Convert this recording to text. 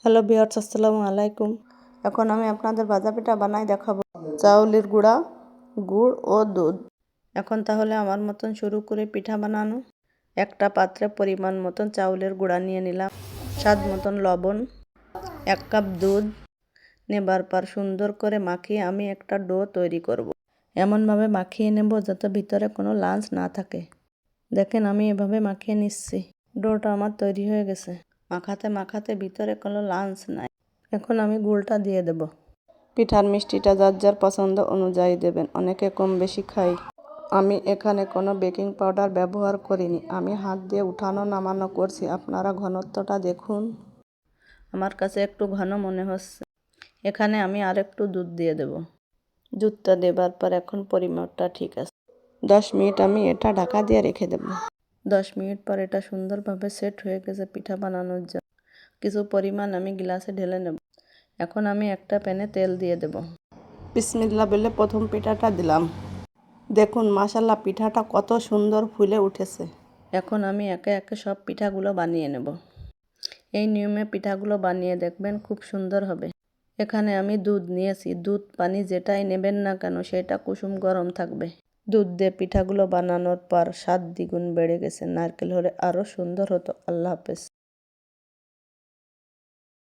Hello viewers, আসসালামু আলাইকুম। এখন আমি আপনাদের ভাজা পিঠা বানাই দেখাবো। চাউলের গুঁড়া, গুড় ও দুধ। এখন তাহলে আমার মতন শুরু করে পিঠা বানানো। একটা পাত্রে পরিমাণ মতন চাউলের গুঁড়া নিয়ে নিলাম, স্বাদ মতন লবণ, 1 কাপ দুধ নেবার পর সুন্দর করে মাখিয়ে আমি একটা ডো তৈরি করব। এমনভাবে মাখিয়ে নেব যাতে ভিতরে কোনো লাঞ্চ না থাকে। দেখেন আমি এভাবে মাখিয়ে নিচ্ছি। ডোটা আমার তৈরি হয়ে গেছে। মাখাতে মাখাতে ভিতরে কোনো লাঞ্চ নাই। এখন আমি গুড়টা দিয়ে দেব। পিঠার মিষ্টিটা যার যার পছন্দ অনুযায়ী দেবেন, অনেকে কম বেশি খাই। আমি এখানে কোনো বেকিং পাউডার ব্যবহার করিনি, আমি হাত দিয়ে উঠানো নামানো করছি। আপনারা ঘনত্বটা দেখুন, আমার কাছে একটু ঘন মনে হচ্ছে। এখানে আমি আর একটু দুধ দিয়ে দেব। দুধটা দেবার পর এখন পরিমাপটা ঠিক আছে। 10 মিনিট আমি এটা ঢাকা দিয়ে রেখে দেব। 10 মিনিট পর এটা সুন্দরভাবে সেট হয়ে গেছে পিঠা বানানোর জন্য। কিছু পরিমাণ আমি গ্লাসে ঢেলে নেব। এখন আমি একটা প্যানে তেল দিয়ে দেব। বিসমিল্লাহ বলে প্রথম পিঠাটা দিলাম। দেখুন মাশাআল্লাহ, পিঠাটা কত সুন্দর ফুলে উঠেছে। এখন আমি একে একে সব পিঠাগুলো বানিয়ে নেব। এই নিয়মে পিঠাগুলো বানিয়ে দেখবেন, খুব সুন্দর হবে। এখানে আমি দুধ নিয়েছি। দুধ পানি যেটাই নেবেন না কেন সেটা কুসুম গরম থাকবে। দুধ দিয়ে পিঠাগুলো বানানোর পর স্বাদ দ্বিগুণ বেড়ে গেছে। নারকেল হলে আরও সুন্দর হতো। আল্লাহ হাফেজ।